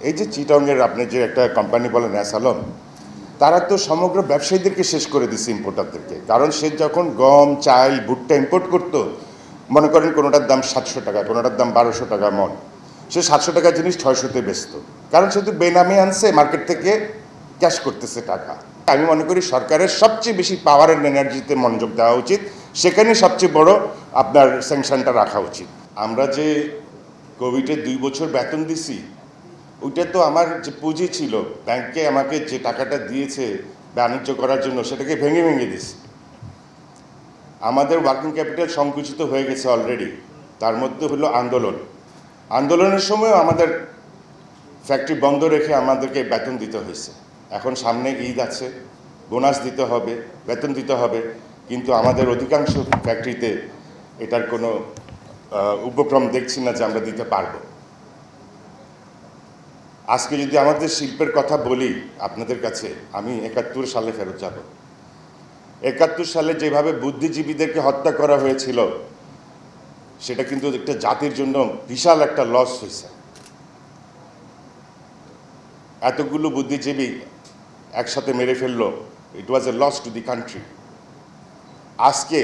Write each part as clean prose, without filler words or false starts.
এই যে চিটাগংয়ের আপনি যে একটা কোম্পানি বলেন অ্যাসালম, তারা তো সমগ্র ব্যবসায়ীদেরকে শেষ করে দিচ্ছে, ইম্পোর্টারদেরকে। কারণ সে যখন গম, চাল, ভুট্টা ইম্পোর্ট করতো, মনে করেন কোনোটার দাম 700 টাকা, কোনোটার দাম 1200 টাকা মন, সে 700 টাকার জিনিস 600-তে বেচত। কারণ সে তো বেনামে আনছে, মার্কেট থেকে ক্যাশ করতেছে টাকা। আমি মনে করি সরকারের সবচেয়ে বেশি পাওয়ার অ্যান্ড এনার্জিতে মনোযোগ দেওয়া উচিত, সেখানে সবচেয়ে বড় আপনার স্যাংশনটা রাখা উচিত। আমরা যে কোভিডে 2 বছর বেতন দিছি, ওইটা তো আমার যে পুঁজি ছিল, ব্যাংকে আমাকে যে টাকাটা দিয়েছে বাণিজ্য করার জন্য, সেটাকে ভেঙে ভেঙে দিছি। আমাদের ওয়ার্কিং ক্যাপিটাল সংকুচিত হয়ে গেছে অলরেডি। তার মধ্যে হলো আন্দোলনের সময়ও আমাদের ফ্যাক্টরি বন্ধ রেখে আমাদেরকে বেতন দিতে হয়েছে। এখন সামনে ঈদ আছে, বোনাস দিতে হবে, বেতন দিতে হবে, কিন্তু আমাদের অধিকাংশ ফ্যাক্টরিতে এটার কোনো উপক্রম দেখছি না যে আমরা দিতে পারবো। আজকে যদি আমাদের শিল্পের কথা বলি আপনাদের কাছে, আমি 71 সালে ফেরত যাব। 71 সালে যেভাবে বুদ্ধিজীবীদেরকে হত্যা করা হয়েছিল, সেটা কিন্তু একটা জাতির জন্য বিশাল একটা লস হয়েছে। এতগুলো বুদ্ধিজীবী একসাথে মেরে ফেললো, ইট ওয়াজ এ লস টু দি কান্ট্রি। আজকে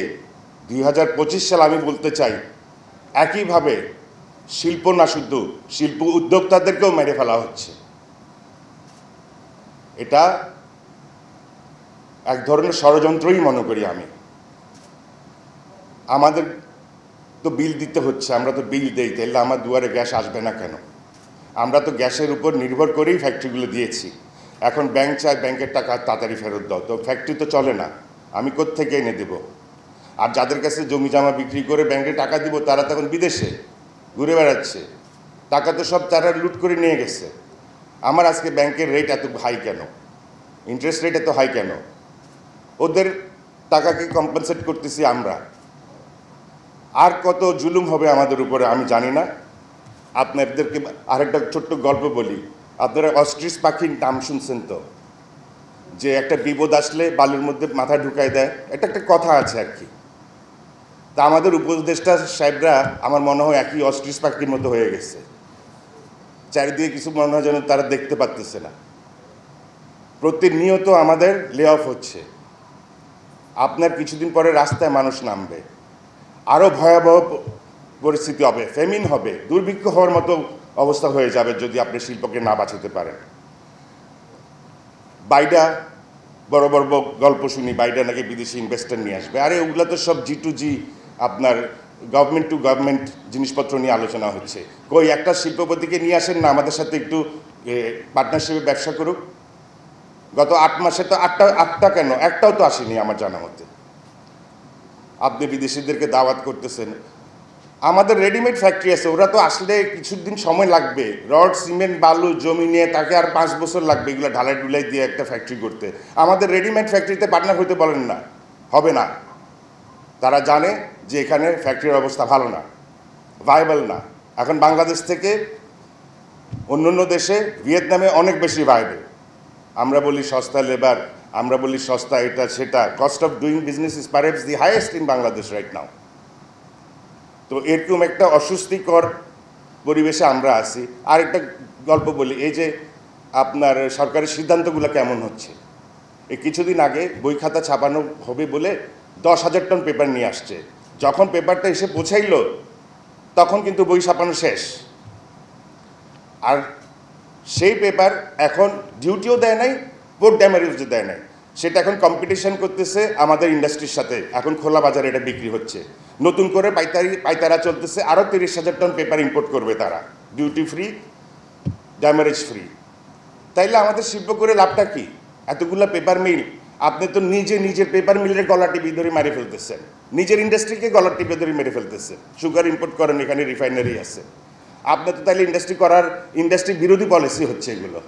2025 সাল আমি বলতে চাই, একইভাবে শিল্প না শুধু শিল্প উদ্যোক্তাদেরকেও মেরে ফেলা হচ্ছে। এটা এক ধরনের ষড়যন্ত্রই মনে করি আমি। আমাদের তো বিল দিতে হচ্ছে, আমরা তো বিল দেই, তাহলে আমার দুয়ারে গ্যাস আসবে না কেন? আমরা তো গ্যাসের উপর নির্ভর করেই ফ্যাক্টরিগুলো দিয়েছি। এখন ব্যাংক চায় ব্যাংকের টাকা তাড়াতাড়ি ফেরত দাও, তো ফ্যাক্টরি তো চলে না, আমি কোত্থেকে এনে দেব? আর যাদের কাছে জমি জমা বিক্রি করে ব্যাংকে টাকা দিব, তারা তখন বিদেশে ঘুরে বেড়াচ্ছে, টাকা তো সব তারা লুট করে নিয়ে গেছে। আমার আজকে ব্যাংকের রেট এত হাই কেন? ইন্টারেস্ট রেট এত হাই কেন? ওদের টাকাকে কম্পেনসেট করতেছি আমরা। আর কত জুলুম হবে আমাদের উপরে আমি জানি না। আপনাদেরকে আরেকটা ছোট্ট গল্প বলি। আপনারা অস্ট্রিচ পাখির নাম শুনছেন তো, যে একটা বিপদ আসলে বালুর মধ্যে মাথা ঢুকায় দেয়, এটা একটা কথা আছে আর কি। তা আমাদের উপদেষ্টা সাহেবরা আমার মনে হয় একই অস্ট্রিচ পাখির মতো হয়ে গেছে। চারিদিকে কিছু মনে হয় যেন তারা দেখতে পারতেছে না। প্রতিনিয়ত আমাদের লে অফ হচ্ছে। আপনার কিছুদিন পরে রাস্তায় মানুষ নামবে, আরও ভয়াবহ পরিস্থিতি হবে, ফেমিন হবে, দুর্ভিক্ষ হওয়ার মতো অবস্থা হয়ে যাবে যদি আপনি শিল্পকে না বাঁচাতে পারেন। বাইডা বড় বড় গল্প শুনি, বাইডা নাকি বিদেশি ইনভেস্টার নিয়ে আসবে। আরে ওগুলো তো সব G2G, আপনার গভর্নমেন্ট টু গভর্নমেন্ট জিনিসপত্র নিয়ে আলোচনা হচ্ছে। কই একটা শিল্পপতিকে নিয়ে আসেন না আমাদের সাথে একটু পার্টনারশিপে ব্যবসা করুক। গত 8 মাসে তো আটটা কেন, একটাও তো আসেনি আমার জানা মতে। আপনি বিদেশিদেরকে দাওয়াত করতেছেন। আমাদের রেডিমেড ফ্যাক্টরি আছে, ওরা তো আসলে কিছুদিন সময় লাগবে। রড, সিমেন্ট, বালু, জমি নিয়ে তাকে আর 5 বছর লাগবে এগুলো ঢালাই ডুলাই দিয়ে একটা ফ্যাক্টরি করতে। আমাদের রেডিমেড ফ্যাক্টরিতে পার্টনার হতে বলেন না, হবে না। তারা জানে যে এখানে ফ্যাক্টরির অবস্থা ভালো না, ভায়াবল না। এখন বাংলাদেশ থেকে অন্য দেশে, ভিয়েতনামে অনেক বেশি ভায়াবল। আমরা বলি সস্তা লেবার, আমরা বলি সস্তা এটা সেটা। Cost of doing business is perhaps the highest in Bangladesh right now. তো এরকম একটা অস্বস্তিকর পরিবেশে আমরা আছি। আর একটা গল্প বলি, এই যে আপনার সরকারি সিদ্ধান্তগুলো কেমন হচ্ছে। এই কিছুদিন আগে বই খাতা ছাপানো হবে বলে 10,000 টন পেপার নিয়ে আসছে। যখন পেপারটা এসে পৌঁছাইল তখন কিন্তু বই ছাপানো শেষ। আর সেই পেপার এখন ডিউটিও দেয় নাই, পোর্ট ড্যামেজও দেয় নাই। সেটা এখন কম্পিটিশন করতেছে আমাদের ইন্ডাস্ট্রির সাথে। এখন খোলা বাজারে এটা বিক্রি হচ্ছে। নতুন করে পাইতারা চলতেছে, আরও 30,000 টন পেপার ইম্পোর্ট করবে তারা, ডিউটি ফ্রি, ড্যামেজ ফ্রি। তাইলে আমাদের শিল্প করে লাভটা কি? এতগুলো পেপার মিল, আপনি তো নিজের পেপার মিলের গলা টিপে ধরে মেরে ফেলতেছেন, নিজের ইন্ডাস্ট্রিকে গলা টিপে ধরে মেরে ফেলতেছেন। সুগার ইম্পোর্ট করেন, এখানে রিফাইনারি আছে। আপনার তো তাইলে ইন্ডাস্ট্রি বিরোধী পলিসি হচ্ছে এগুলো।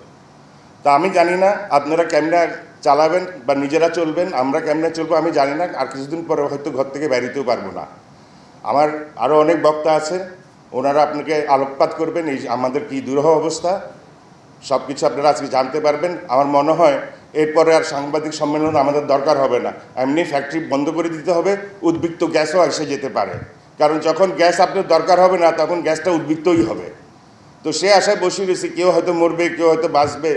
তা আমি জানি না আপনারা কেমনে চালাবেন বা নিজেরা চলবেন, আমরা কেমনে চলবো আমি জানি না। আর কিছুদিন পরে হয়তো ঘর থেকে বেরোতেও পারবো না। আমার আরও অনেক বক্তা আছে, ওনারা আপনাকে আলোকপাত করবেন এই আমাদের কী দুরূহ অবস্থা, সব কিছু আপনারা আজকে জানতে পারবেন। আমার মনে হয় এরপরে আর সাংবাদিক সম্মেলন আমাদের দরকার হবে না, এমনি ফ্যাক্টরি বন্ধ করে দিতে হবে। উদ্বৃত্ত গ্যাসও এসে যেতে পারে, কারণ যখন গ্যাস আপনার দরকার হবে না তখন গ্যাসটা উদ্বৃত্তই হবে। তো সে আশায় বসে রয়েছে, কেউ হয়তো মরবে, কেউ হয়তো বাঁচবে,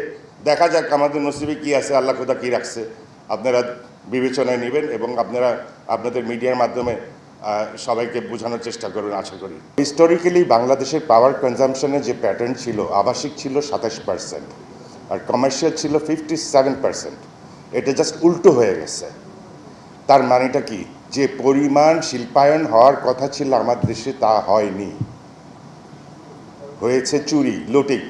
দেখা যাক আমাদের নসিবে কী আছে, আল্লাহ খোদা কী রাখছে, আপনারা বিবেচনায় নেবেন এবং আপনারা আপনাদের মিডিয়ার মাধ্যমে সবাইকে বোঝানোর চেষ্টা করুন আশা করি। হিস্টোরিক্যালি বাংলাদেশের পাওয়ার কনজামশনের যে প্যাটার্ন ছিল, আবাসিক ছিল 27% আর কমার্শিয়াল ছিল 57%। এটা জাস্ট উল্টো হয়ে গেছে। তার মানেটা কি, যে পরিমাণ শিল্পায়ন হওয়ার কথা ছিল আমার দেশে তা হয়নি, হয়েছে চুরি, লুটিং।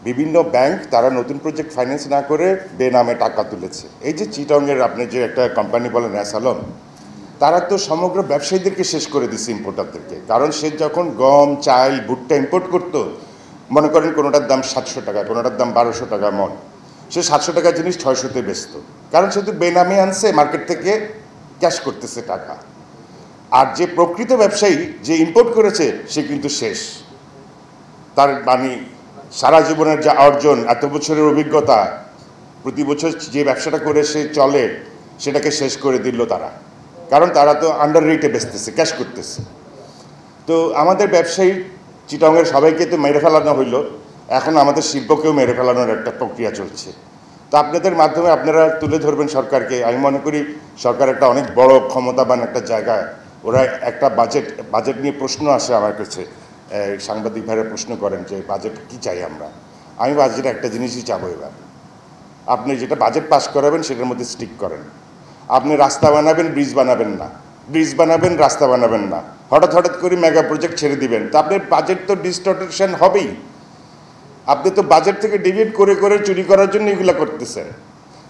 বিভিন্ন ব্যাংক তারা নতুন প্রজেক্ট ফাইন্যান্স না করে বেনামে টাকা তুলেছে। এই যে চিটংয়ের আপনি যে একটা কোম্পানি বলেন অ্যাসালন, তারা তো সমগ্র ব্যবসায়ীদেরকে শেষ করে দিচ্ছে, ইম্পোর্টারদেরকে। কারণ সে যখন গম, চাল, ভুট্টা ইম্পোর্ট করতো, মনে করেন কোনোটার দাম 700 টাকা, কোনোটার দাম 1200 টাকা মন, সে 700 টাকার জিনিস 600-তে বেচত। কারণ সে তো বেনামে আনছে, মার্কেট থেকে ক্যাশ করতেছে টাকা। আর যে প্রকৃত ব্যবসায়ী যে ইম্পোর্ট করেছে সে কিন্তু শেষ। তার মানে সারা জীবনের যা অর্জন, এত বছরের অভিজ্ঞতা, প্রতি বছর যে ব্যবসাটা করে সে চলে, সেটাকে শেষ করে দিল তারা। কারণ তারা তো আন্ডার রেটে বেচতেছে, ক্যাশ করতেছে। তো আমাদের ব্যবসায়ী চিটংয়ের সবাইকে তো মেরে ফেলানো হইলো, এখন আমাদের শিল্পকেও মেরে ফেলানোর একটা প্রক্রিয়া চলছে। তো আপনাদের মাধ্যমে আপনারা তুলে ধরবেন সরকারকে। আমি মনে করি সরকার একটা অনেক বড় ক্ষমতাবান একটা জায়গায়, ওরা একটা বাজেট নিয়ে প্রশ্ন আসে আমার কাছে, সাংবাদিক ভাইরা প্রশ্ন করেন যে বাজেট কি চাই আমরা। আমি বাজেটে একটা জিনিসই চাবো, এবার আপনি যেটা বাজেট পাস করাবেন সেটার মধ্যে স্টিক করেন। আপনি রাস্তা বানাবেন, ব্রিজ বানাবেন না, ব্রিজ বানাবেন, রাস্তা বানাবেন না, হঠাৎ করে মেগা প্রজেক্ট ছেড়ে দিবেন, তা আপনার বাজেট তো ডিস্টর্শন হবেই। আপনি তো বাজেট থেকে ডিভিয়েট করে চুরি করার জন্য এগুলো করতেছেন।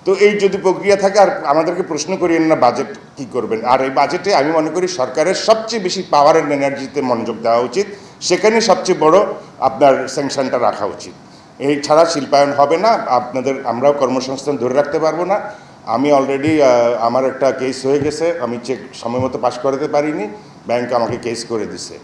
তো এই যদি প্রক্রিয়া থাকে, আর আমাদেরকে প্রশ্ন করিয়েন না বাজেট কি করবেন। আর এই বাজেটে আমি মনে করি সরকারের সবচেয়ে বেশি পাওয়ার অ্যান্ড এনার্জিতে মনোযোগ দেওয়া উচিত, সেখানে সবচেয়ে বড় আপনার স্যাংশনটা রাখা উচিত। এই ছাড়া শিল্পায়ন হবে না, আমরাও কর্মসংস্থান ধরে রাখতে পারবো না। আমি অলরেডি আমার একটা কেস হয়ে গেছে, আমি চেক সময় মতো পাস করাতে পারিনি, ব্যাংক আমাকে কেস করে দিছে।